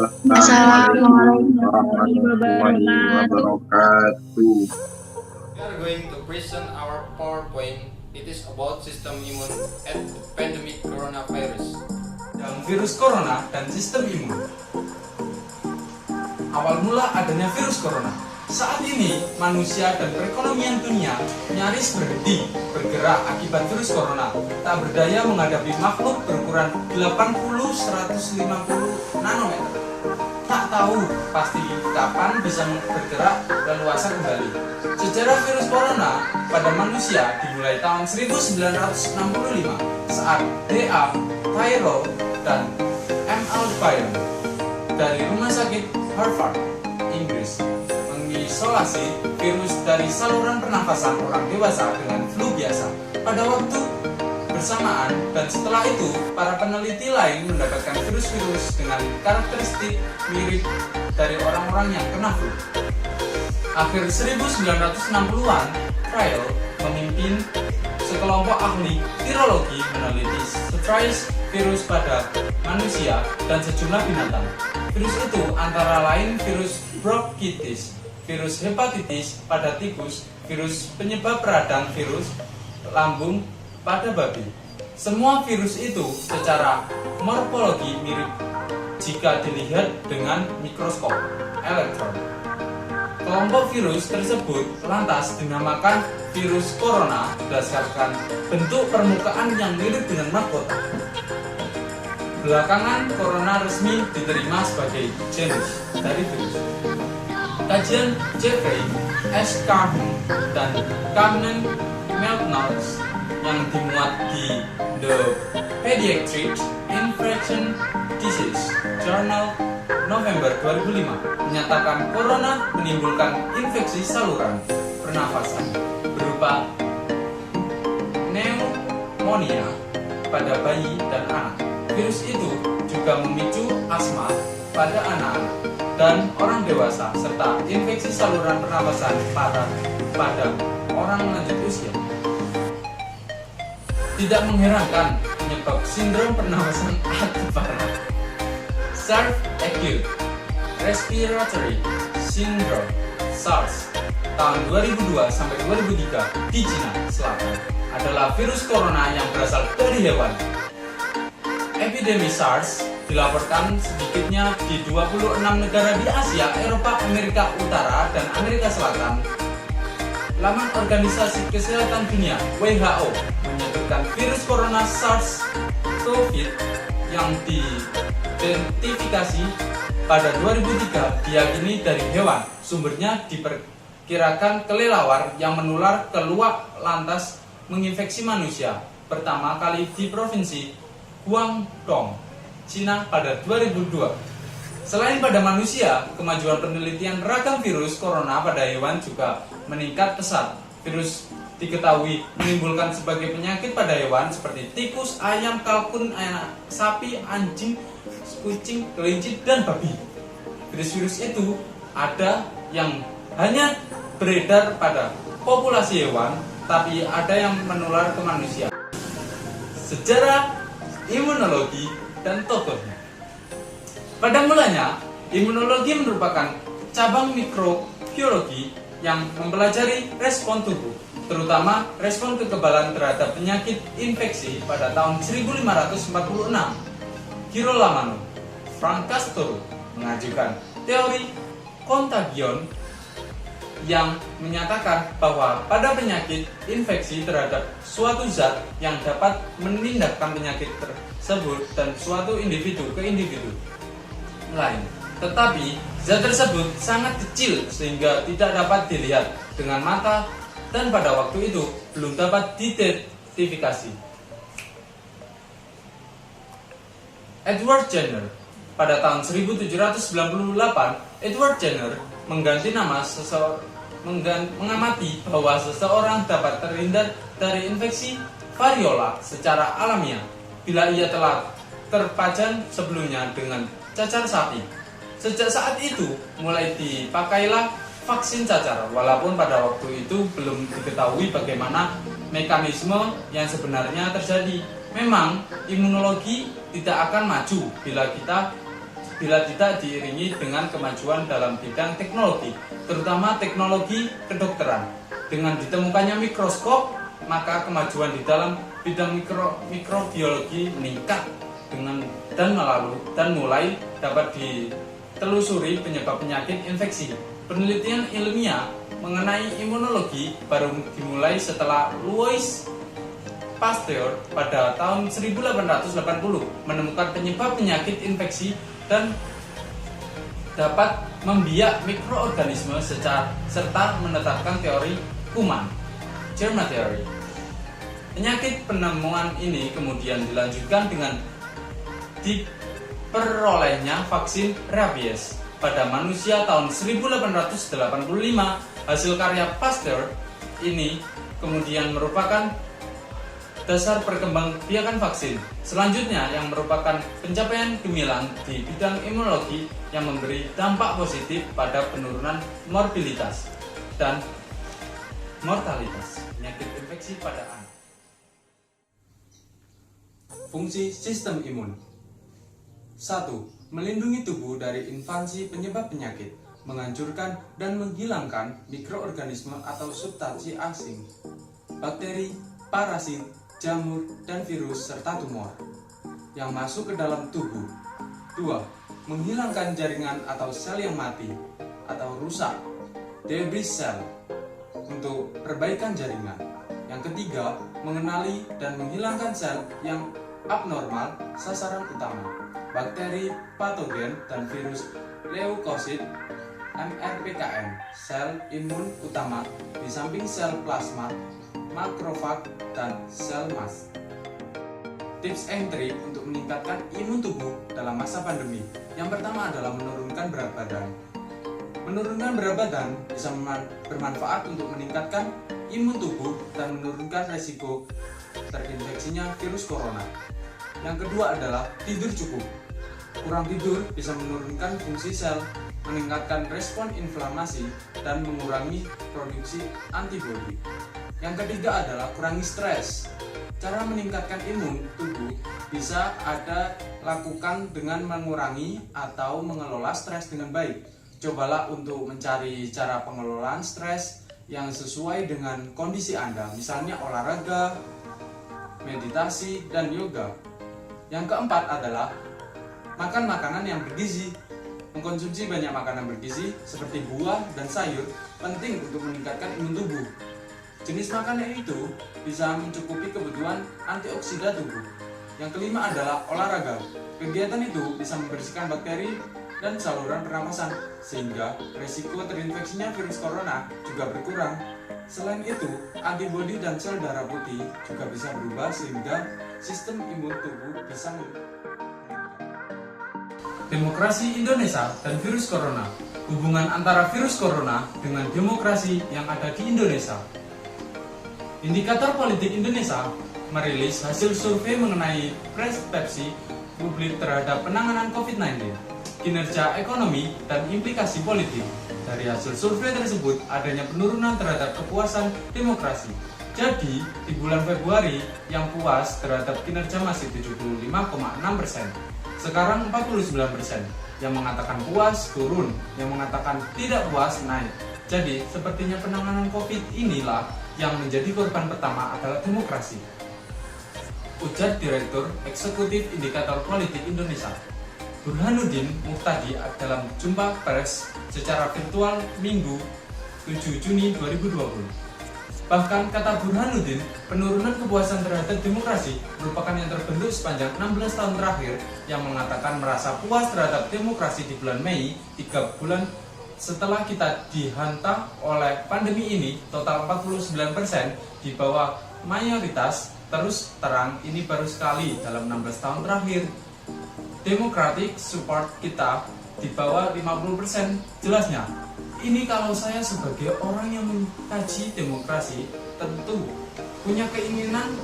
Assalamualaikum Assalamualaikum warahmatullahi warahmatullahi wabarakatuh. wabarakatuh. We are going to present our PowerPoint. It is about sistem imun at the pandemic coronavirus. Dan virus corona dan sistem imun. Awal mula adanya virus corona. Saat ini manusia dan perekonomian dunia nyaris berhenti bergerak akibat virus corona. Tak berdaya menghadapi makhluk berukuran 80-150 nanometer. Tak tahu pasti kapan bisa bergerak leluasa kembali. Sejarah virus corona pada manusia dimulai tahun 1965 saat D.A. Tyrrell dan M. Albion dari Rumah Sakit Harvard, Inggris mengisolasi virus dari saluran pernafasan orang dewasa dengan flu biasa pada waktu bersamaan, dan setelah itu para peneliti lain mendapatkan virus-virus dengan karakteristik mirip dari orang-orang yang kena flu. Akhir 1960-an, Tyrrell memimpin sekelompok ahli virologi meneliti streptococcus virus pada manusia dan sejumlah binatang. Virus itu antara lain virus bronkitis, virus hepatitis pada tikus, virus penyebab radang, virus lambung pada babi. Semua virus itu secara morfologi mirip jika dilihat dengan mikroskop elektron. Kelompok virus tersebut lantas dinamakan virus corona berdasarkan bentuk permukaan yang mirip dengan mahkota. Belakangan corona resmi diterima sebagai genus dari virus. Kajian Jeffrey S. Carmen dan Carmen Meltnows yang dimuat di The Pediatric Infection Disease Journal November 2005 menyatakan corona menimbulkan infeksi saluran pernafasan berupa pneumonia pada bayi dan anak. Virus itu juga memicu asma pada anak dan orang dewasa serta infeksi saluran pernafasan pada orang lanjut usia. Tidak mengherankan penyebab sindrom pernafasan akut parah SARS Acute Respiratory Syndrome (SARS) tahun 2002 sampai 2003 di Cina Selatan adalah virus corona yang berasal dari hewan. Epidemi SARS dilaporkan sedikitnya di 26 negara di Asia, Eropa, Amerika Utara, dan Amerika Selatan. Laman Organisasi Kesehatan Dunia (WHO) menyebutkan virus corona SARS-CoV yang diidentifikasi pada 2003 diyakini dari hewan. Sumbernya diperkirakan kelelawar yang menular ke luak lantas menginfeksi manusia pertama kali di provinsi Guangdong, Cina pada 2002. Selain pada manusia, kemajuan penelitian ragam virus corona pada hewan juga meningkat pesat. Virus diketahui menimbulkan sebagai penyakit pada hewan seperti tikus, ayam, kalkun, sapi, anjing, kucing, kelinci, dan babi. Virus-virus itu ada yang hanya beredar pada populasi hewan, tapi ada yang menular ke manusia. Sejarah imunologi dan tokohnya. Pada mulanya, imunologi merupakan cabang mikrobiologi yang mempelajari respon tubuh, terutama respon kekebalan terhadap penyakit infeksi. Pada tahun 1546, Girolamo Francesco mengajukan teori kontagion yang menyatakan bahwa pada penyakit infeksi terhadap suatu zat yang dapat menindakkan penyakit tersebut dan suatu individu ke individu lain. Tetapi zat tersebut sangat kecil sehingga tidak dapat dilihat dengan mata dan pada waktu itu belum dapat diidentifikasi. Edward Jenner pada tahun 1798, Edward Jenner mengganti nama mengamati bahwa seseorang dapat terhindar dari infeksi variola secara alamiah bila ia telah terpajan sebelumnya dengan cacar sapi. Sejak saat itu mulai dipakailah vaksin cacar, walaupun pada waktu itu belum diketahui bagaimana mekanisme yang sebenarnya terjadi. Memang imunologi tidak akan maju bila kita bila tidak diiringi dengan kemajuan dalam bidang teknologi, terutama teknologi kedokteran. Dengan ditemukannya mikroskop, maka kemajuan di dalam bidang mikrobiologi meningkat dan mulai dapat ditelusuri penyebab penyakit infeksi. Penelitian ilmiah mengenai imunologi baru dimulai setelah Louis Pasteur pada tahun 1880 menemukan penyebab penyakit infeksi dan dapat membiak mikroorganisme serta menetapkan teori kuman, germ theory. Penyakit penemuan ini kemudian dilanjutkan dengan diperolehnya vaksin rabies pada manusia tahun 1885. Hasil karya Pasteur ini kemudian merupakan dasar perkembangbiakan vaksin. Selanjutnya yang merupakan pencapaian gemilang di bidang imunologi yang memberi dampak positif pada penurunan morbilitas dan mortalitas penyakit infeksi pada anak. Fungsi sistem imun. 1. Melindungi tubuh dari invasi penyebab penyakit, menghancurkan dan menghilangkan mikroorganisme atau substansi asing, bakteri, parasit, jamur, dan virus serta tumor yang masuk ke dalam tubuh. 2. Menghilangkan jaringan atau sel yang mati atau rusak, debris cell, untuk perbaikan jaringan. Yang ketiga, mengenali dan menghilangkan sel yang abnormal, sasaran utama, bakteri, patogen, dan virus leukosit, MRPKM, sel imun utama, di samping sel plasma, makrofag, dan sel mast. Tips and trik untuk meningkatkan imun tubuh dalam masa pandemi. Yang pertama adalah menurunkan berat badan. Menurunkan berat badan bisa bermanfaat untuk meningkatkan imun tubuh dan menurunkan resiko terinfeksinya virus corona. Yang kedua adalah tidur cukup. Kurang tidur bisa menurunkan fungsi sel, meningkatkan respon inflamasi, dan mengurangi produksi antibodi. Yang ketiga adalah kurangi stres. Cara meningkatkan imun tubuh bisa Anda lakukan dengan mengurangi atau mengelola stres dengan baik. Cobalah untuk mencari cara pengelolaan stres yang sesuai dengan kondisi Anda, misalnya olahraga, meditasi, dan yoga. Yang keempat adalah makan makanan yang bergizi. Mengkonsumsi banyak makanan bergizi seperti buah dan sayur penting untuk meningkatkan imun tubuh. Jenis makanan itu bisa mencukupi kebutuhan antioksidan tubuh. Yang kelima adalah olahraga. Kegiatan itu bisa membersihkan bakteri dan saluran pernapasan sehingga risiko terinfeksinya virus corona juga berkurang. Selain itu, antibodi dan sel darah putih juga bisa berubah sehingga sistem imun tubuh bisa meningkat. Demokrasi Indonesia dan virus corona. Hubungan antara virus corona dengan demokrasi yang ada di Indonesia. Indikator Politik Indonesia merilis hasil survei mengenai persepsi publik terhadap penanganan COVID-19, kinerja ekonomi, dan implikasi politik. Dari hasil survei tersebut, adanya penurunan terhadap kepuasan demokrasi. Jadi, di bulan Februari, yang puas terhadap kinerja masih 75,6%. Sekarang 49%. Yang mengatakan puas turun, yang mengatakan tidak puas naik. Jadi, sepertinya penanganan COVID inilah yang menjadi korban pertama adalah demokrasi. Ujar Direktur Eksekutif Indikator Politik Indonesia, Burhanuddin Muhtadi, dalam jumpa pers secara virtual Minggu 7 Juni 2020. Bahkan kata Burhanuddin, penurunan kepuasan terhadap demokrasi merupakan yang terbentuk sepanjang 16 tahun terakhir, yang mengatakan merasa puas terhadap demokrasi di bulan Mei, 3 bulan setelah kita dihantam oleh pandemi ini. Total 49% di bawah mayoritas. Terus terang, ini baru sekali dalam 16 tahun terakhir. Democratic support kita di bawah 50%. Jelasnya, ini kalau saya sebagai orang yang mengkaji demokrasi tentu punya keinginan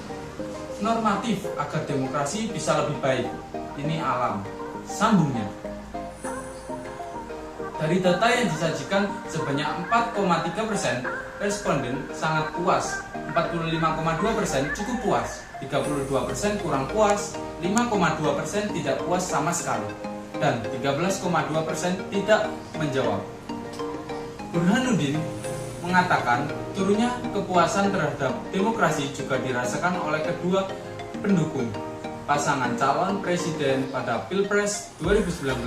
normatif agar demokrasi bisa lebih baik. Ini alam. Sambungnya, dari data yang disajikan, sebanyak 4,3% responden sangat puas, 45,2% cukup puas, 32% kurang puas, 5,2% tidak puas sama sekali. dan 13,2% tidak menjawab. Burhanuddin mengatakan turunnya kepuasan terhadap demokrasi juga dirasakan oleh kedua pendukung pasangan calon presiden pada Pilpres 2019,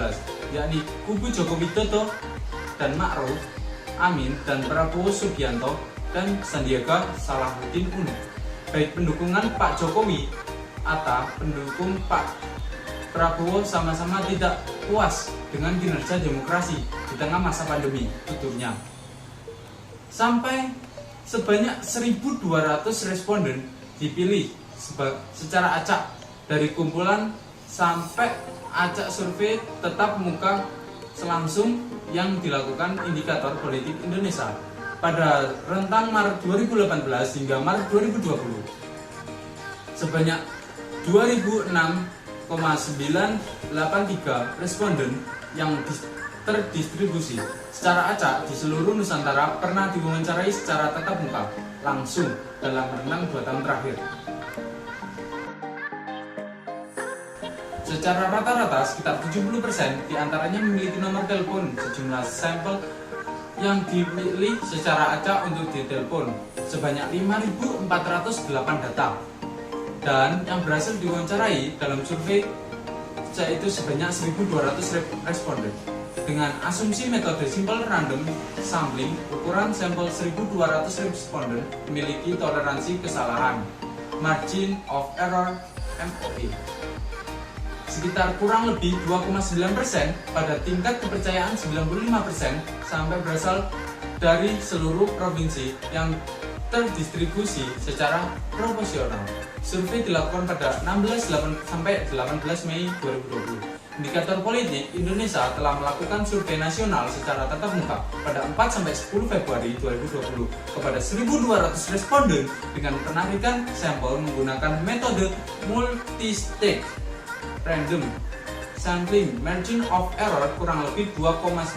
yakni kubu Joko Widodo dan Ma'ruf Amin dan Prabowo Subianto dan Sandiaga Salahuddin Uno. Baik pendukungan Pak Jokowi atau pendukung Pak Prabowo sama-sama tidak puas dengan kinerja demokrasi di tengah masa pandemi, tuturnya. Sampai sebanyak 1.200 responden dipilih secara acak dari kumpulan sampai acak survei tetap muka selangsung yang dilakukan Indikator Politik Indonesia pada rentang Maret 2018 hingga Maret 2020. Sebanyak 2.006,983 responden yang terdistribusi secara acak di seluruh Nusantara pernah diwawancarai secara tatap muka langsung dalam rentang 2 tahun terakhir. Secara rata-rata sekitar 70% diantaranya memiliki nomor telepon. Sejumlah sampel yang dipilih secara acak untuk ditelepon sebanyak 5.408 data, dan yang berhasil diwawancarai dalam survei yaitu sebanyak 1.200 responden. Dengan asumsi metode simple random sampling, ukuran sampel 1.200 responden memiliki toleransi kesalahan margin of error (MOE) sekitar kurang lebih 2,9% pada tingkat kepercayaan 95% sampai berasal dari seluruh provinsi yang terdistribusi secara proporsional. Survei dilakukan pada 16 sampai 18 Mei 2020. Indikator Politik Indonesia telah melakukan survei nasional secara tatap muka pada 4 sampai 10 Februari 2020 kepada 1.200 responden dengan penarikan sampel menggunakan metode multi-stage random sampling margin of error kurang lebih 2,9%.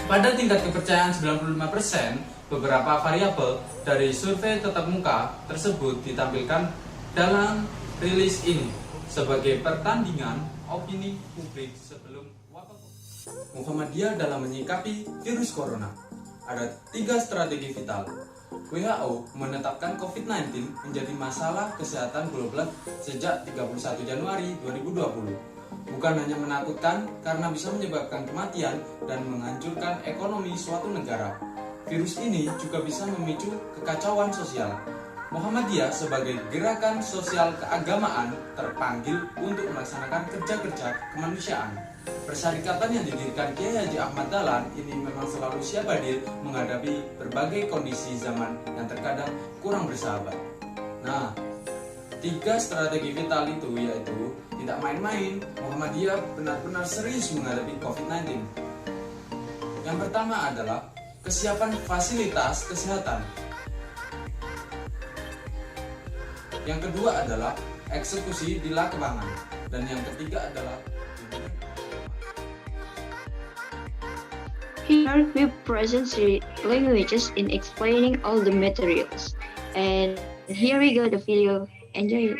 Pada tingkat kepercayaan 95%, beberapa variabel dari survei tatap muka tersebut ditampilkan dalam rilis ini sebagai pertandingan opini publik sebelum wabah Muhammadiyah dalam menyikapi virus corona. Ada 3 strategi vital. WHO menetapkan COVID-19 menjadi masalah kesehatan global sejak 31 Januari 2020. Bukan hanya menakutkan karena bisa menyebabkan kematian dan menghancurkan ekonomi suatu negara, virus ini juga bisa memicu kekacauan sosial. Muhammadiyah sebagai gerakan sosial keagamaan terpanggil untuk melaksanakan kerja-kerja kemanusiaan. Persyarikatan yang didirikan Kiai Haji Ahmad Dahlan ini memang selalu siap hadir menghadapi berbagai kondisi zaman yang terkadang kurang bersahabat. Nah, 3 strategi vital itu yaitu tidak main-main. Muhammadiyah benar-benar serius menghadapi COVID-19. Yang pertama adalah kesiapan fasilitas kesehatan. Yang kedua adalah eksekusi di lapangan, dan yang ketiga adalah Here we present the languages in explaining all the materials. And here we go the video. Enjoy.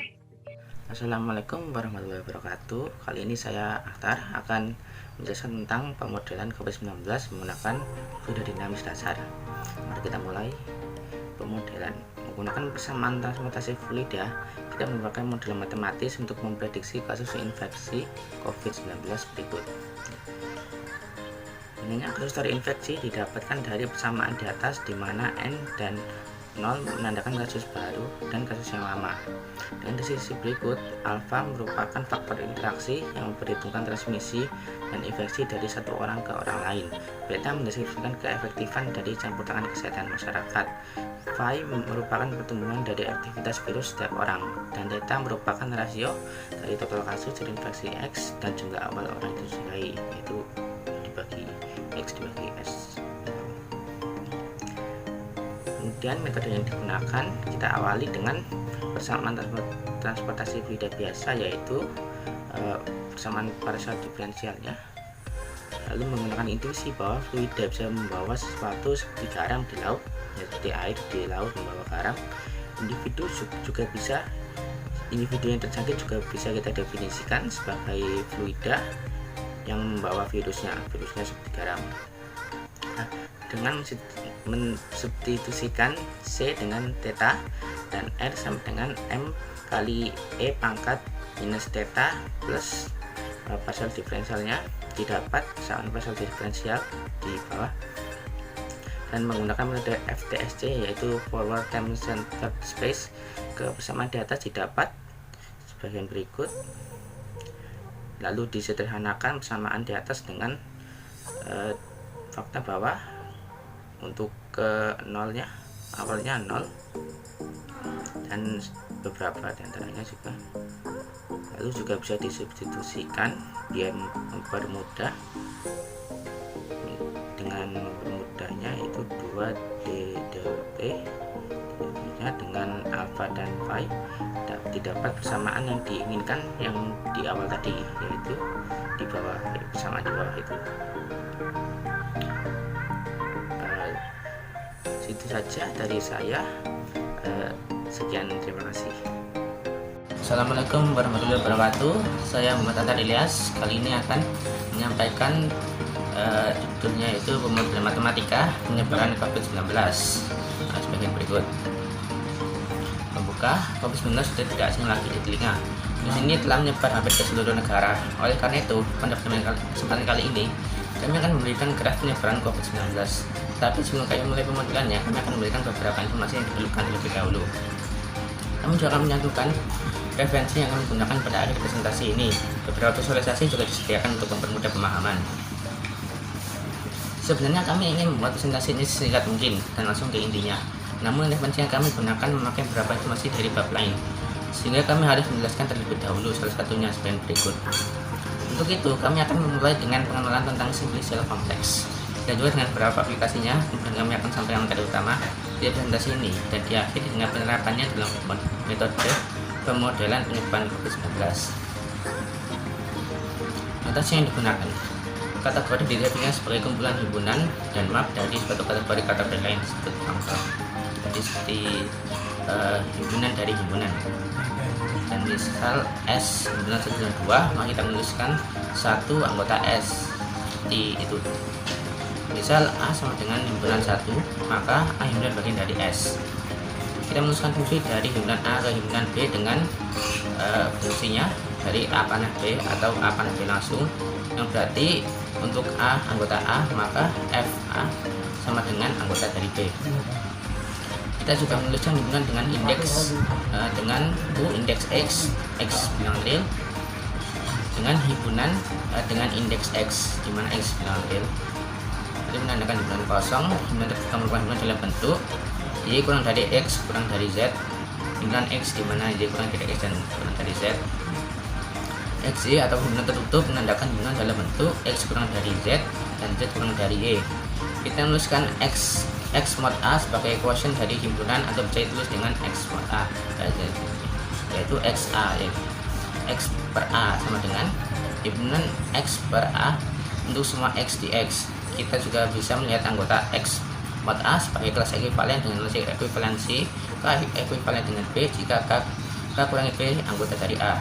Assalamualaikum warahmatullahi wabarakatuh. Kali ini saya Akhtar akan menjelaskan tentang pemodelan COVID-19 menggunakan fluida dinamis dasar. Mari kita mulai. Pemodelan menggunakan persamaan transportasi fluida, kita merupakan model matematis untuk memprediksi kasus infeksi COVID-19 berikut. Minimnya kasus terinfeksi didapatkan dari persamaan di atas, di mana N dan 0 menandakan kasus baru dan kasus yang lama. Dan di sisi berikut, alfa merupakan faktor interaksi yang memperhitungkan transmisi dan infeksi dari satu orang ke orang lain. Beta mendeskripsikan keefektifan dari campur tangan kesehatan masyarakat. Phi merupakan pertumbuhan dari aktivitas virus setiap orang, dan theta merupakan rasio dari total kasus terinfeksi X dan jumlah awal orang itu sendiri, yaitu dibagi X dibagi S. Kemudian metode yang digunakan, kita awali dengan persamaan transportasi fluida biasa, yaitu persamaan parsial diferensial ya. Lalu menggunakan intuisi bahwa fluida bisa membawa sesuatu seperti garam di laut, ya, seperti air di laut membawa garam. Individu juga bisa individu yang terjangkit juga bisa kita definisikan sebagai fluida yang membawa virusnya seperti garam. Nah, dengan mensubstitusikan C dengan theta dan R sama dengan M kali E pangkat minus theta plus partial diferensialnya didapat sama partial diferensial di bawah, dan menggunakan metode FTSC yaitu forward time centered space. Kebersamaan di atas didapat sebagian berikut, lalu disederhanakan persamaan di atas dengan fakta bahwa untuk ke nolnya awalnya 0 dan beberapa diantaranya juga, lalu juga bisa disubstitusikan biar mempermudah. Dengan memudahnya itu 2DDP dengan alpha dan phi didapat persamaan yang diinginkan yang di awal tadi, yaitu di bawah, persamaan di bawah itu. Itu saja dari saya. Sekian, terima kasih. Assalamualaikum warahmatullahi wabarakatuh. Saya Muhammad Antar Ilyas. Kali ini akan menyampaikan judulnya yaitu pemodelan matematika penyebaran COVID-19 sebagai berikut. Membuka, COVID-19 sudah tidak asing lagi di telinga. Virus ini telah menyebar hampir ke seluruh negara. Oleh karena itu, pada kesempatan kali ini kami akan memberikan graf penyebaran COVID-19. Tapi sebelum kami mulai pemodelannya, kami akan memberikan beberapa informasi yang diperlukan terlebih dahulu. Kami juga akan menyantumkan referensi yang kami gunakan pada akhir presentasi ini. Beberapa visualisasi juga disediakan untuk mempermudah pemahaman. Sebenarnya kami ingin membuat presentasi ini sesingkat mungkin dan langsung ke intinya. Namun referensi yang kami gunakan memakai beberapa informasi dari bab lain, sehingga kami harus menjelaskan terlebih dahulu salah satunya sebagai berikut. Untuk itu, kami akan memulai dengan pengenalan tentang simple cell complex, dan juga dengan beberapa aplikasinya, dan kami akan sampaikan materi utama di presentasi ini, dan diakhiri dengan penerapannya dalam metode pemodelan penyebaran COVID-19. Metode yang digunakan: kategori didefinisikan sebagai kumpulan himpunan dan map dari suatu kategori lain seperti bangsa. Jadi seperti himpunan dari himpunan. Dan misal S himpunan 1 2, maka kita menuliskan satu anggota S seperti itu. Misal A sama dengan himpunan 1, maka A himpunan bagian dari S. Kita menuliskan fungsi dari himpunan A ke himpunan B dengan fungsinya dari A panah B atau A panah B langsung, yang berarti untuk A anggota A maka FA sama dengan anggota dari B. Kita juga menuliskan himpunan dengan indeks dengan indeks X bilang real, dengan himpunan dengan indeks X di mana X bilang real. Jadi menandakan himpunan kosong, himpunan terbuka merupakan himpunan dalam bentuk Y kurang dari X kurang dari Z, himpunan X di mana Y kurang dari X dan kurang dari Z. XY atau himpunan tertutup menandakan himpunan dalam bentuk X kurang dari Z dan Z kurang dari Y. Kita menuliskan X mod A sebagai quotient dari himpunan atau bisa ditulis dengan X mod A, yaitu XA, yaitu X per A sama dengan himpunan X per A untuk semua X di X. Kita juga bisa melihat anggota X mod A sebagai kelas ekuivalen dengan relasi ekuivalensi K ekuivalen dengan B jika K kurangi B anggota dari A.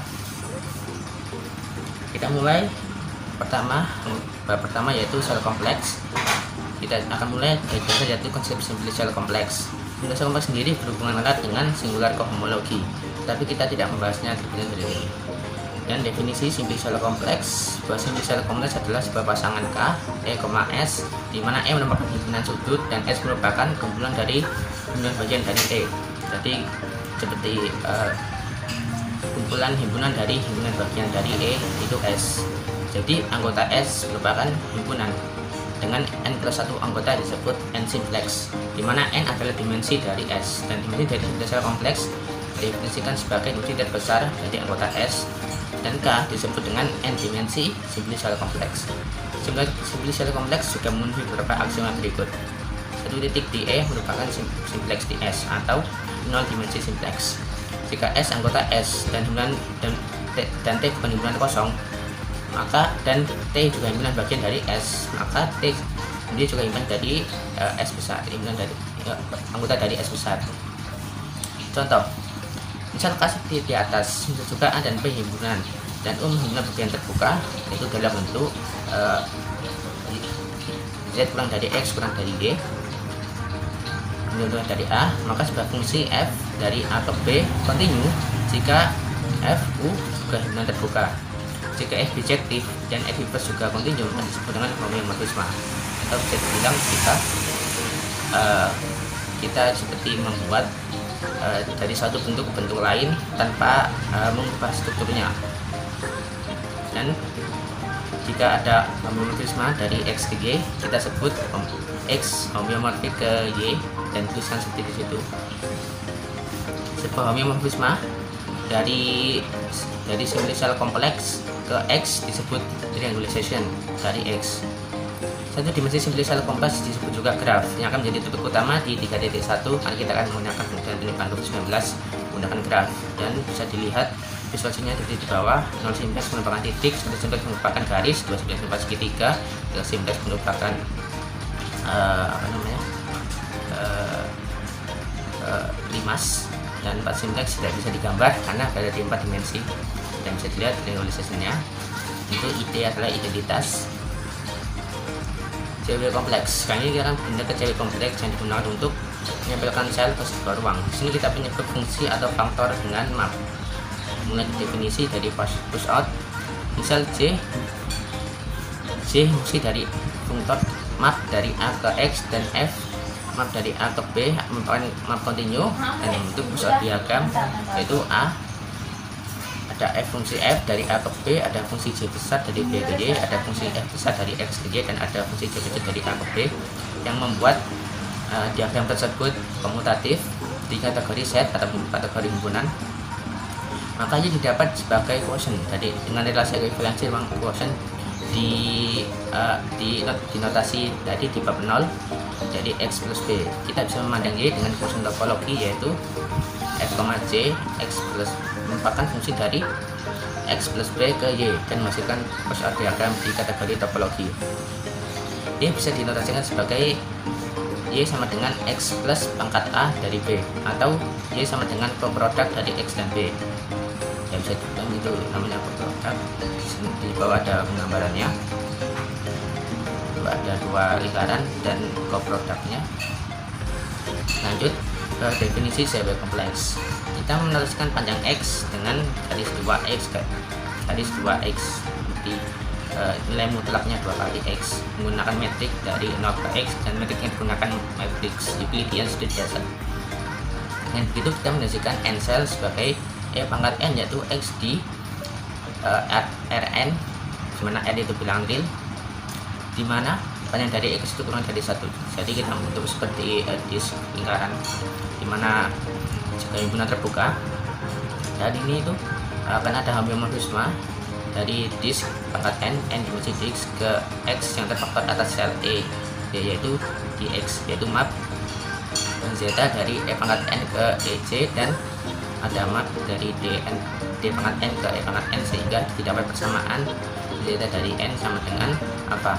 Kita mulai bab pertama yaitu sel kompleks. Kita akan mulai dari dasar yaitu konsep simple cell complex. Simple cell complex sendiri berhubungan erat dengan singular kohomologi, tapi kita tidak membahasnya terlebih dahulu. Dan definisi simple cell complex, bahwa simple cell complex adalah sebuah pasangan K, E, S, di mana E merupakan himpunan sudut dan S merupakan kumpulan dari himpunan bagian dari E. Jadi seperti kumpulan himpunan dari himpunan bagian dari E itu S. Jadi anggota S merupakan himpunan dengan N plus 1 anggota disebut N simplex, di mana N adalah dimensi dari S, dan dimensi dari simple cell kompleks didefinisikan sebagai dimensi terbesar dari anggota S, dan K disebut dengan N dimensi simple cell kompleks. Simple cell kompleks juga memenuhi beberapa aksioma berikut. Satu titik di E merupakan simplex di S atau 0 dimensi simplex. Jika S anggota S dan T bukan himpunan kosong, maka dan T juga himpunan bagian dari S, maka T dia juga himpunan dari S besar, himpunan dari anggota dari S besar. Contoh, Misal seperti di atas, bisa juga A dan B himpunan, dan himpunan bagian terbuka itu dalam bentuk Z kurang dari X kurang dari Y kurang dari A, maka sebuah fungsi f dari A ke B kontinu jika f u juga himpunan terbuka. Jika f bijektif dan f inverse juga kontinu akan disebut dengan homeomorfisme, atau bisa dibilang jika kita seperti membuat dari satu bentuk ke bentuk lain tanpa mengubah strukturnya. Dan jika ada homeomorfisme dari X ke Y, kita sebut X homeomorfik ke Y dan tuliskan seperti di situ. Sebuah homeomorfisme dari simplicial kompleks ke X disebut triangulation dari X. Satu dimensi simplicial kompleks disebut juga graf yang akan menjadi topik utama di 3.1. Karena kita akan menggunakan penggunaan penelitian COVID-19 menggunakan graf, dan bisa dilihat visualisasinya di bawah. 0 simplex merupakan titik, 1 simplex merupakan garis, 2 simplex merupakan segitiga, 3 simplex merupakan limas, dan 4 simplex tidak bisa digambar karena ada di 4 dimensi. Dan bisa dilihat triangulationnya. Itu IT adalah identitas CW kompleks. Kali ini kita akan pindah ke CW kompleks yang digunakan untuk menyampaikan sel ke sebuah ruang. Di sini kita menyebut fungsi atau faktor dengan map. Mulai definisi dari push out, misal J fungsi dari funktor map dari A ke X, dan F map dari A ke B merupakan map kontinu dan membentuk push out diagram, yaitu A ada F fungsi F dari A ke B, ada fungsi J besar dari B ke Y, ada fungsi F besar dari X ke Y, dan ada fungsi J besar dari A ke B, yang membuat diagram tersebut komutatif di kategori set atau kategori himpunan. Makanya didapat sebagai quotient. Jadi dengan relasi ekuivalensi ruang quotient di notasi tadi di bab 0, jadi X plus B. Kita bisa memandang Y dengan quotient topologi, yaitu F, J X plus merupakan fungsi dari X plus B ke Y dan menghasilkan push out diagram di kategori topologi. Y bisa dinotasikan sebagai Y sama dengan X plus pangkat A dari B, atau Y sama dengan coproduct dari X dan B. Ya bisa dibilang itu namanya coproduct. Di bawah ada penggambarannya. Ada 2 lingkaran dan coproductnya. Lanjut ke definisi CW kompleks. Kita menotasikan panjang X dengan garis 2X ke garis 2X di nilai mutlaknya 2 kali X menggunakan metrik dari 0 ke X, dan metrik yang digunakan matriks Euclidean Studiation. Dengan begitu kita menotasikan n cell sebagai E pangkat n, yaitu X di Rn, dimana R itu bilangan real, dimana panjang dari X itu kurang dari 1. Jadi kita membentuk seperti disk lingkaran, dimana jika himpunan terbuka, dan ini itu akan ada homeomorfisme dari disk pangkat n dimensi disk ke X yang terfaktor atas sel E, yaitu di X, yaitu map dan zeta dari E pangkat n ke EJ, dan ada map dari D pangkat n ke E pangkat n, sehingga didapat persamaan zeta dari n sama dengan apa?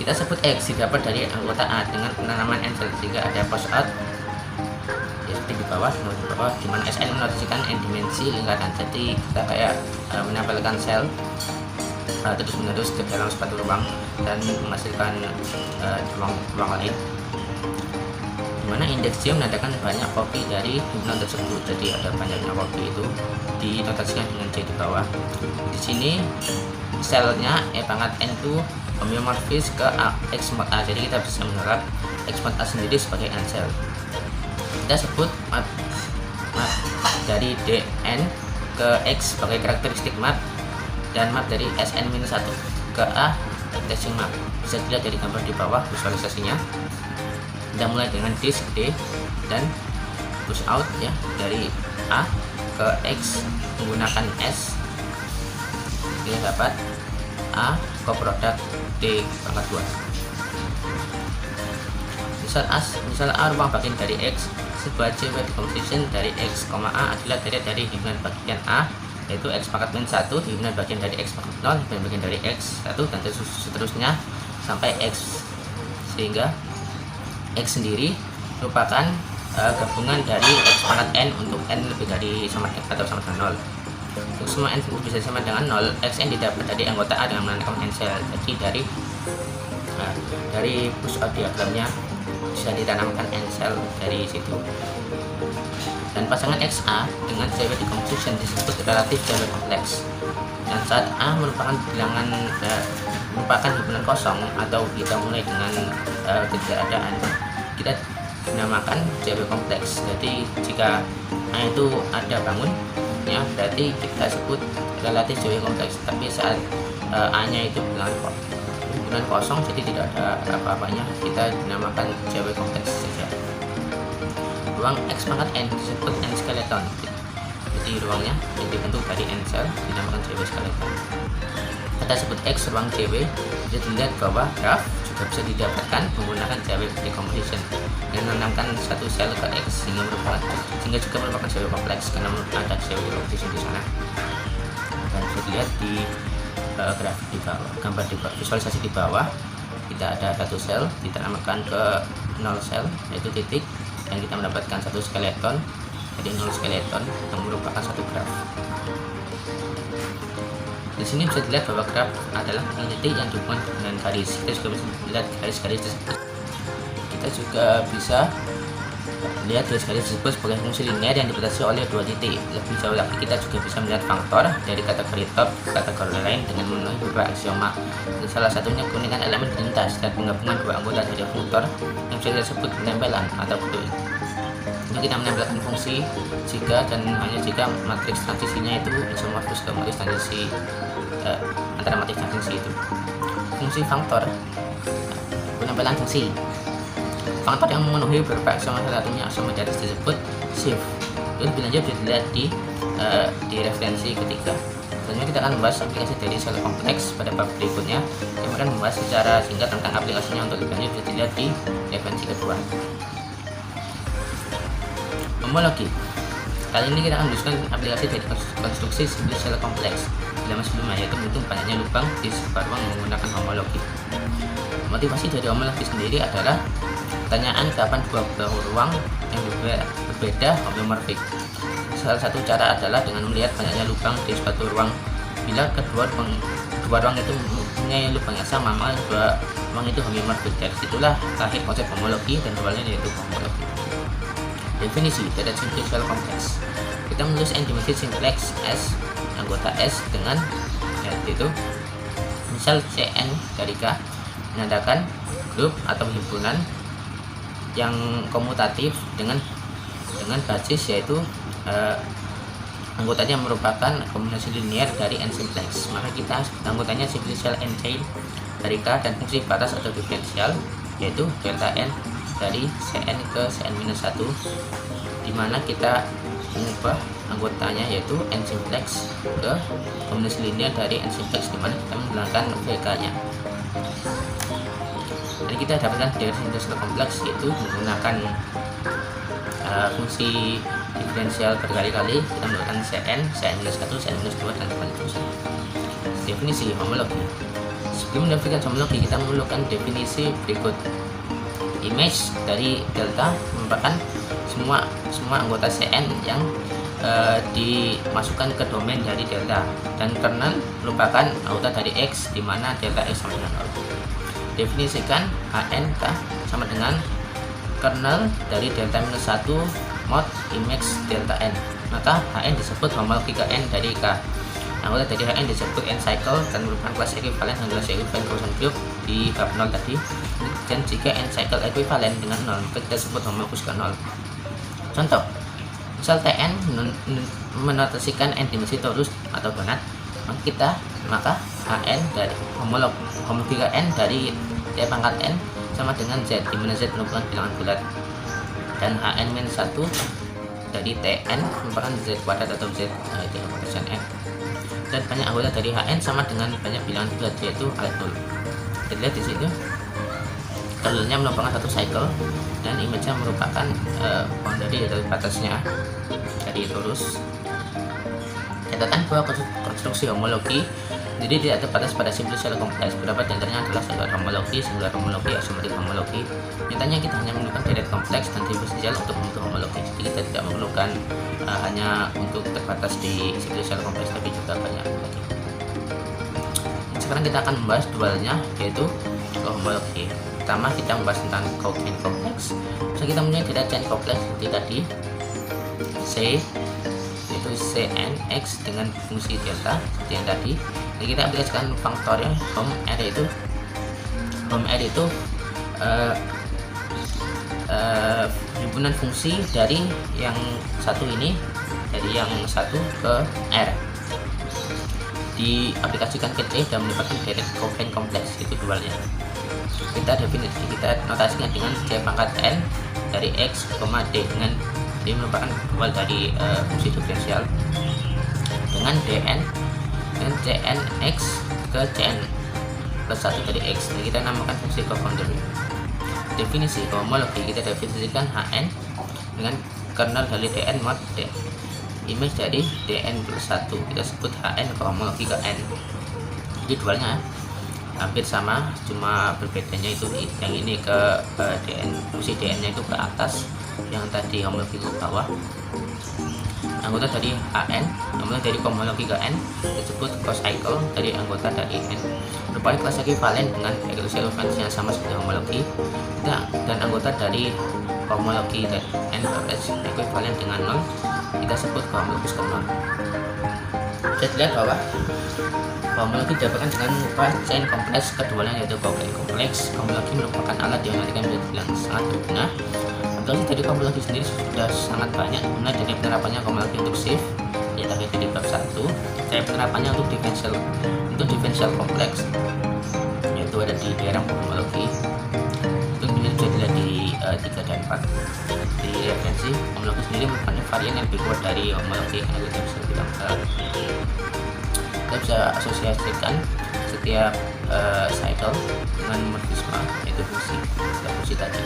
Kita sebut X didapat dari anggota A dengan penanaman n sel, sehingga ada push out di bawah, di mana Sn menotasikan n dimensi lingkaran. Jadi kita kayak menempelkan sel terus menerus ke dalam suatu ruang dan menghasilkan ruang lain, dimana indeks J menandakan banyak kopi dari himpunan tersebut. Jadi ada banyaknya kopi itu dinotasikan dengan J di bawah. Di sini selnya E pangkat n itu homeomorfis ke X mod A, jadi kita bisa menerap X mod A sendiri sebagai n cell. Kita sebut map dari Dn ke X sebagai karakteristik map, dan map dari Sn-1 ke A tracing map. Bisa dilihat dari gambar di bawah visualisasinya. Kita mulai dengan disk D dan push out ya dari A ke X menggunakan S. Kita dapat A coproduct D pangkat 2. Misal A ruang bagian dari X, sebuah CW decomposition dari X, A adalah dari himpunan bagian A, yaitu X pangkat min 1, himpunan bagian dari X pangkat 0, himpunan bagian dari X 1, dan seterusnya sampai X, sehingga X sendiri merupakan gabungan dari X pangkat N untuk N lebih dari sama atau sama dengan 0. Untuk semua N bisa sama dengan 0, Xn didapat dari anggota A dengan menandakan N cell. Jadi dari push out diagramnya bisa ditanamkan N cell dari situ. Dan pasangan XA dengan Cw decomposition disebut relatif Cw kompleks. Dan saat A merupakan bilangan merupakan himpunan kosong atau kita mulai dengan ketiadaan, kita dinamakan Cw kompleks. Jadi jika A itu ada bangun ya, berarti kita sebut relatif Cw kompleks. Tapi saat A nya itu himpunan kosong, jadi tidak ada apa-apanya, kita dinamakan Cw kompleks saja. Ruang X pangkat N disebut N skeleton. Jadi ruangnya yang dibentuk dari N cell dinamakan Cw skeleton. Kita sebut X ruang Cw. Bisa dilihat bahwa graf juga bisa didapatkan menggunakan Cw decomposition dan menanamkan satu sel ke X sehingga juga merupakan Cw kompleks karena ada Cw decomposition di sana. Dan bisa dilihat di graf di bawah, gambar di bawah, visualisasi di bawah, kita ada satu sel ditanamkan ke 0 sel yaitu titik, dan kita mendapatkan satu skeleton jadi 0 skeleton yang merupakan satu graf. Di sini bisa dilihat bahwa graf adalah titik yang dihubungkan dengan garis. Kita juga bisa melihat garis-garis tersebut. Kita juga bisa lihat garis-garis tersebut sebagai fungsi linear yang dibatasi oleh dua titik. Lebih jauh lagi kita juga bisa melihat faktor dari kategori top ke kategori lain dengan memenuhi beberapa aksioma. Dan salah satunya keunikan elemen lintas dan penggabungan dua anggota dari faktor yang bisa disebut penempelan atau bentuk. Ini kita menempelkan fungsi jika dan hanya jika matriks transisinya itu isomorfus ke matriks transisi antara matriks transisi itu. Fungsi faktor, penempelan fungsi faktor yang memenuhi beberapa aksioma, salah satunya aksioma di atas disebut shift. Itu lebih lanjut bisa dilihat di referensi ketiga. Selanjutnya kita akan membahas aplikasi dari sel kompleks pada bab berikutnya. Kita akan membahas secara singkat tentang aplikasinya. Untuk lebih lanjut bisa dilihat di referensi kedua. Homologi. Kali ini kita akan menuliskan aplikasi dari konstruksi simbol sel kompleks. Dalam sebelumnya yaitu menghitung banyaknya lubang di sebuah ruang menggunakan homologi. Motivasi dari homologi sendiri adalah pertanyaan kapan dua ruang yang berbeda homomorfik. Salah satu cara adalah dengan melihat banyaknya lubang di suatu ruang. Bila dua ruang itu mempunyai lubang yang sama, maka dua ruang itu homomorfik. Dari situlah lahir konsep homologi dan awalnya yaitu homologi. Definisi dari simplex sel kompleks. Kita menulis n dimensi simplex S anggota S dengan yaitu misal Cn dari K menandakan grup atau himpunan yang komutatif dengan basis yaitu anggotanya merupakan kombinasi linear dari n simplex. Maka kita anggotanya simplex sel n chain dari K dan fungsi batas atau diferensial yaitu delta n dari Cn ke Cn-1, di mana kita mengubah anggotanya yaitu n simplex ke kombinasi linear dari n simplex, di mana kita menggunakan VK-nya. Dan kita dapatkan dari simplex kompleks yaitu menggunakan fungsi diferensial berkali-kali. Kita menggunakan Cn, Cn-1, Cn-2 dan seterusnya. Definisi homologi. Sebelum mendapatkan homologi, kita memerlukan definisi berikut. Image dari delta merupakan semua anggota Cn yang dimasukkan ke domain dari delta, dan kernel merupakan anggota dari X di mana delta X sama dengan 0. Definisikan HNK sama dengan kernel dari delta -1 mod image delta n, maka Hn disebut homologi ke n dari K. Anggota dari Hn disebut n cycle dan merupakan kelas ekuivalen dengan kelas ekuivalen closed group di bab 0 tadi. Dan jika n cycle ekuivalen dengan 0, maka kita sebut homologus ke 0. Contoh, misal Tn menotasikan n dimensi torus atau donat, maka Hn dari homologi ke n dari T pangkat n sama dengan Z, di mana Z merupakan bilangan bulat, dan Hn-1 dari Tn merupakan Z kuadrat atau Z itu n. Dan banyak anggota dari Hn sama dengan banyak bilangan bulat yaitu alkul. Kita lihat di situ kernelnya merupakan satu cycle dan image-nya merupakan boundary atau batasnya dari torus. Catatan bahwa konstruksi homologi jadi tidak terbatas pada simple shell kompleks. Beberapa di antaranya adalah singular homologi, asymmetric homologi. Nyatanya kita hanya memerlukan direct kompleks dan differential shell untuk membentuk homologi. Jadi kita tidak memerlukan hanya untuk terbatas di simple shell kompleks, tapi juga banyak lagi. Sekarang kita akan membahas dualnya, yaitu homologi. Pertama kita membahas tentang co-chain kompleks. Kita mempunyai data chain kompleks seperti tadi, C yaitu Cnx dengan fungsi delta seperti yang tadi. Jadi kita aplikasikan faktornya home r itu himpunan fungsi dari yang satu ini, dari yang satu ke r, diaplikasikan ke C dan mendapatkan direct co-chain kompleks, itu dualnya. Kita notasikan dengan C pangkat n dari x, d dengan D merupakan dual dari fungsi diferensial dengan dn dan cnx ke cn plus 1 dari x. Jadi kita namakan fungsi co-boundary. Definisi homologi kita definisikan Hn dengan kernel dari dn mod d, image dari dn plus 1, kita sebut Hn homologi ke n. Jadi dualnya hampir sama, cuma berbedanya itu yang ini ke dn, fungsi dn nya itu ke atas, yang tadi homologi ke bawah. Anggota dari An, homologi dari homologi ke n disebut co-cycle dari anggota dari n, merupakan kelas ekivalen dengan equivalence yang sama seperti homologi, dan anggota dari homologi dari n ekivalen dengan 0 kita sebut homologus ke 0. Kita lihat bahwa homologi didapatkan dengan mengubah chain kompleks keduanya, yaitu co-chain kompleks. Homologi merupakan alat yang nantikan menjadi bilang sangat berguna. Aplikasi dari homologi sendiri sudah sangat banyak, mulai dari penerapannya homologi untuk shift, ya tadi di bab 1, dari penerapannya untuk differential kompleks, yaitu ada di diagram homologi. Itu bisa dilihat di 3 dan 4. Di referensi, homologi sendiri merupakan varian yang lebih kuat dari homologi, karena kita bisa bilang kita bisa asosiasikan setiap cycle dengan morfisme, yaitu fungsi tadi.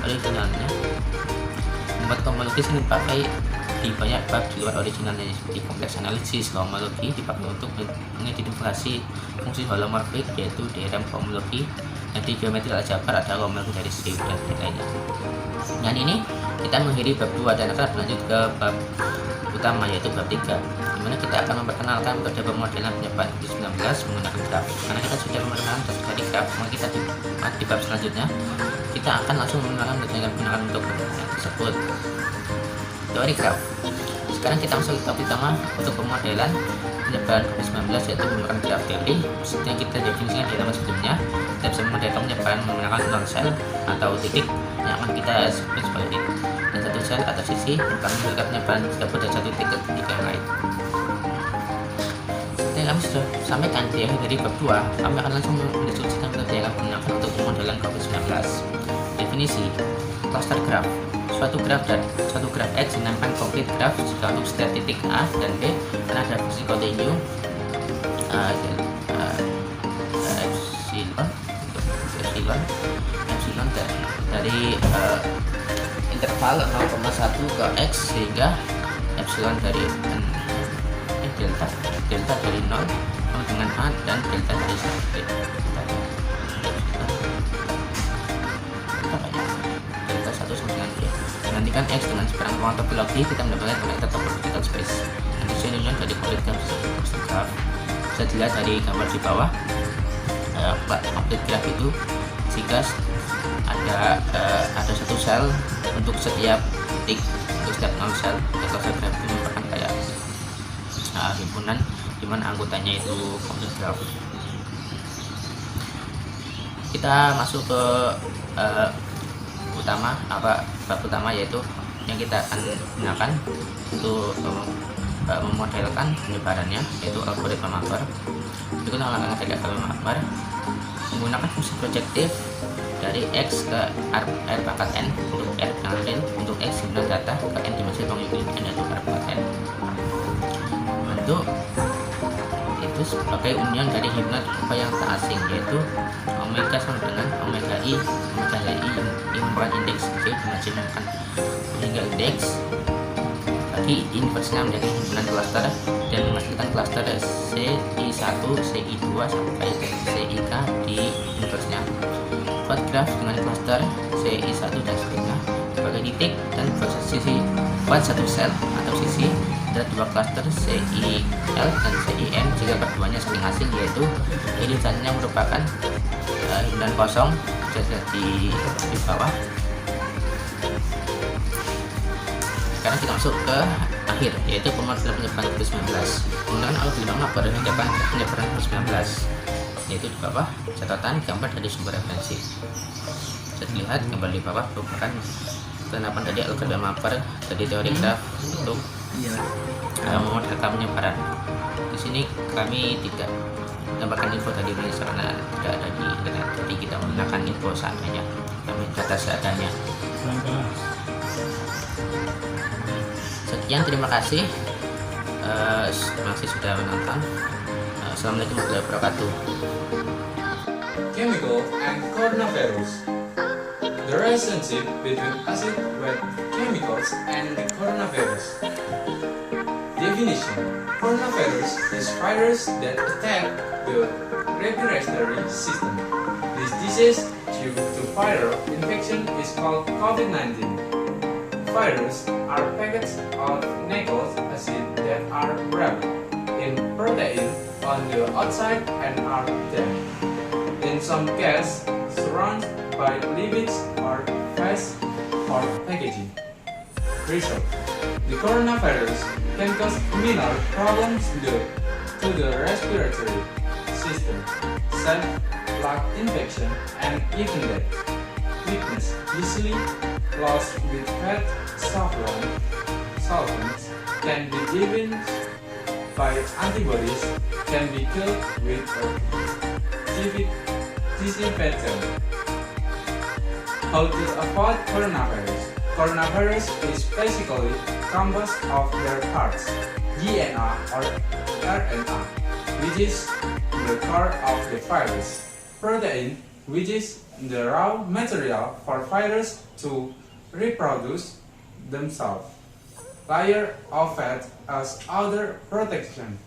Originalnya membuat homologi sering dipakai di banyak bab di luar originalnya, seperti kompleks analisis. Homologi dipakai untuk mengidentifikasi fungsi holomorfik, yaitu diagram homologi, dan di geometri aljabar ada homologi dari C dan lainnya. Dan ini kita mengakhiri bab 2 dan akan berlanjut ke bab utama, yaitu bab 3, dimana kita akan memperkenalkan metode pemodelan penyebaran COVID-19 menggunakan graf. Karena kita sudah memperkenalkan dari graf, maka kita di bab selanjutnya kita akan langsung menggunakan metode yang digunakan untuk tersebut, teori graf. Sekarang kita masuk ke topik utama untuk pemodelan penyebaran COVID-19, yaitu menggunakan graf teori. Maksudnya kita definisikan di dalam sebelumnya, kita bisa memodelkan penyebaran menggunakan non sel atau titik yang akan kita sebut sebagai titik, dan satu sel atau sisi kami menunjukkan penyebaran tersebut dari satu titik ke titik yang lain. Seperti yang kami sudah sampaikan di akhir dari bab 2, kami akan langsung mendiskusikan metode yang akan digunakan untuk pemodelan COVID-19. Definisi cluster graph. Suatu graf X dinamakan complete graph jika untuk setiap titik A dan B karena ada fungsi continue epsilon dari interval 0,1 ke X sehingga epsilon dari delta dari 0 sama dengan A dan delta dari 1 delta 1 sama dengan B. Gantikan X dengan sekarang ruang topologi, kita mendapatkan connected topological space. Condition union dari complete graph bisa dilihat dari gambar di bawah. Complete graph itu jika ada satu sel untuk setiap titik, untuk setiap 0 sel. Cluster graph itu merupakan kayak himpunan di mana anggotanya itu complete graph. Kita masuk ke bab utama, yaitu yang kita akan gunakan untuk memodelkan penyebarannya, yaitu algoritma Makbar. Berikut langkah dari algoritma Makbar menggunakan fungsi projektif dari X ke R pangkat N untuk R pangkat N, untuk X himpunan data ke N dimensi ruang Euclid N yaitu R pangkat N. Bentuk itu sebagai union dari himpunan apa yang tak asing, yaitu omega sama dengan omega i merupakan indeks C dimensi merupakan hingga indeks tadi inversnya menjadi himpunan klaster dan menghasilkan klaster CI1, CI2 sampai CIK di inversnya. Buat graf dengan klaster CI1 dan seterusnya sebagai titik, dan buat satu sel atau sisi ada dua klaster CIL dan CIN jika keduanya saling asing, yaitu ini misalnya merupakan himpunan kosong jadi di bawah. Sekarang kita masuk ke akhir, yaitu pemodelan penyebaran COVID-19. Menggunakan alat pelindung lapor penyebaran COVID-19, yaitu di bawah catatan gambar dari sumber referensi. Bisa dilihat gambar di bawah merupakan penerapan dari algoritma Mapper dari teori graf untuk memodelkan penyebaran. Di sini kami tidak menambahkan info tadi karena tidak ada di internet, jadi kita menggunakan info seadanya, kami data seadanya. Sekian, terima kasih. Masih sudah menonton. Assalamualaikum warahmatullahi wabarakatuh. Chemical and coronavirus. The relationship between acid wet chemicals and the coronavirus. Definition: coronavirus is virus that attack the respiratory system. This disease due to viral infection is called COVID-19. Virus are packets of nucleic acid that are wrapped in protein on the outside and are dead. In some cases, surrounded by lipids or fats or packaging. Result: the coronavirus can cause minor problems to the respiratory system, such lung infection and even death. Weakness, easily lost with fat solvents, can be given by antibodies, can be killed with a disinfectant. How to avoid coronavirus? Coronavirus is basically composed of their parts, DNA or RNA, which is the core of the virus, protein, which is the raw material for virus to reproduce themselves, layer of fat as other protection.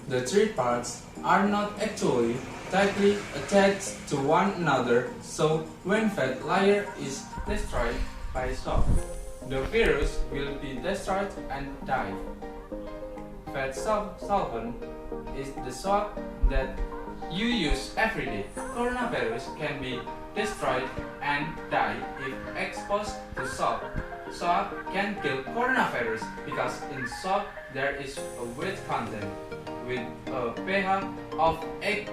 The three parts are not actually tightly attached to one another, so when fat layer is destroyed by shock, the virus will be destroyed and die. Fat solvent is the soap that you use every day. Coronavirus can be destroyed and die if exposed to soap. Soap can kill coronavirus because in soap there is a weight content with a pH of 8+,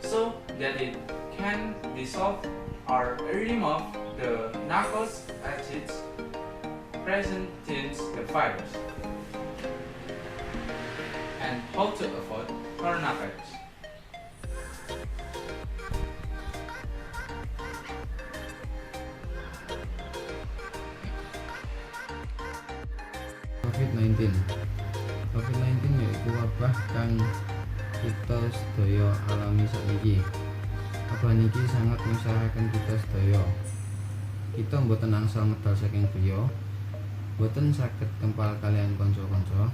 so that it can dissolve or remove the nucleic acids present in the virus. And how to avoid coronavirus? COVID-19 yaiku wabah kang kita sedaya alami saiki. Wabah niki sangat mengusahakan kita sedaya. Kita mboten angsal medal saking griya, mboten saged kempal kalian kanca-kanca,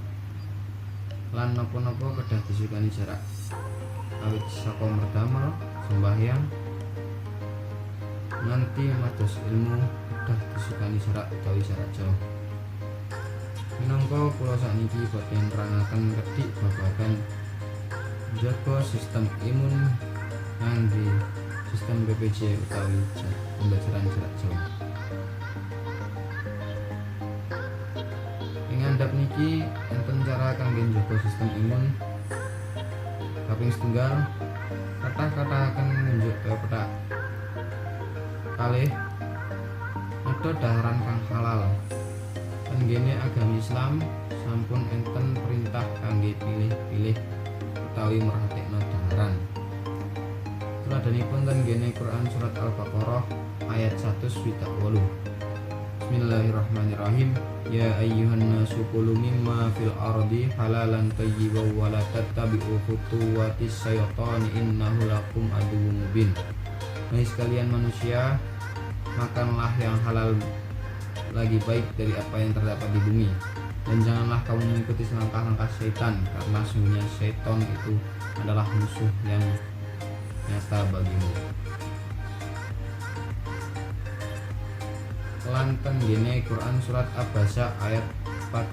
lan napa-napa kedah disukani jarak. Awit saka merdamel, sembahyang, nganti mados ilmu kedah disukani jarak utawi jarak jauh. Minangka kula sakniki badhe nerangaken kedhik babagan njaga sistem imun ngangge sistem BPJ utawi pembelajaran jarak jauh. Ing ngandhap niki enten cara kangge njaga sistem imun. Kaping setunggal, kathah-kathahaken nunjuk petak. Kalih, ada daharan kang halal. Tenggene agami Islam sampun enten perintah kangge pilih-pilih utawi merhatekno daharan. Tuladhanipun tenggene Quran surat Al-Baqarah ayat 128. Bismillahirrahmanirrahim. Ya ayyuhan nasu kulu mimma fil ardi halalan thayyiban wa la tattabi'u khutuwatis syaitani innahu lakum aduwwum mubin. Hai sekalian manusia, makanlah yang halal lagi baik dari apa yang terdapat di bumi. Dan janganlah kamu mengikuti langkah-langkah syaitan, karena sungguhnya syaitan itu adalah musuh yang nyata bagimu. Kelantan gene Quran surat Abasa ayat 4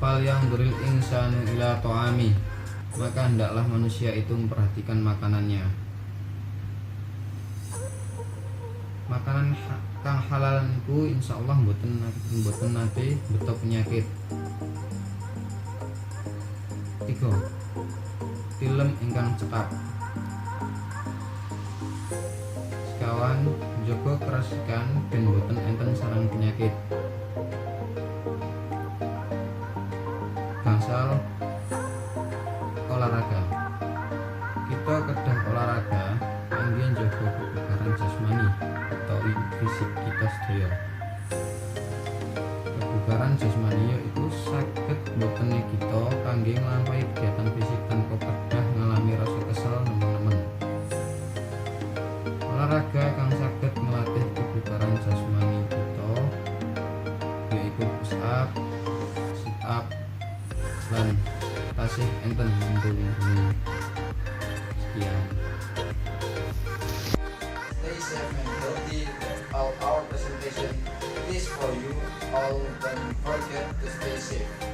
Fal yang duril insanu ila to'ami, maka hendaklah manusia itu memperhatikan makanannya. Makanan kang halal niku insyaallah mboten nate beto penyakit. 3. Tilem ingkang cekap. Sekawan njaga kerasikan ben boten enten sarang penyakit. Gangsal olahraga. Kita kedah olahraga kangge njaga kebugaran jasmani utawi fisik kita sedaya. Kebugaran jasmani yaitu saged botene kita kangge nglampahi kegiatan fisik tanpa kedah ngalami rasa kesel nemen-nemen. Olahraga kang saged melatih kebugaran jasmani kita yaitu push up, sit up, lan tasih enten lindung-lindung. Sekian. Stay safe and healthy. All our presentation is for you all. Don't forget to stay safe.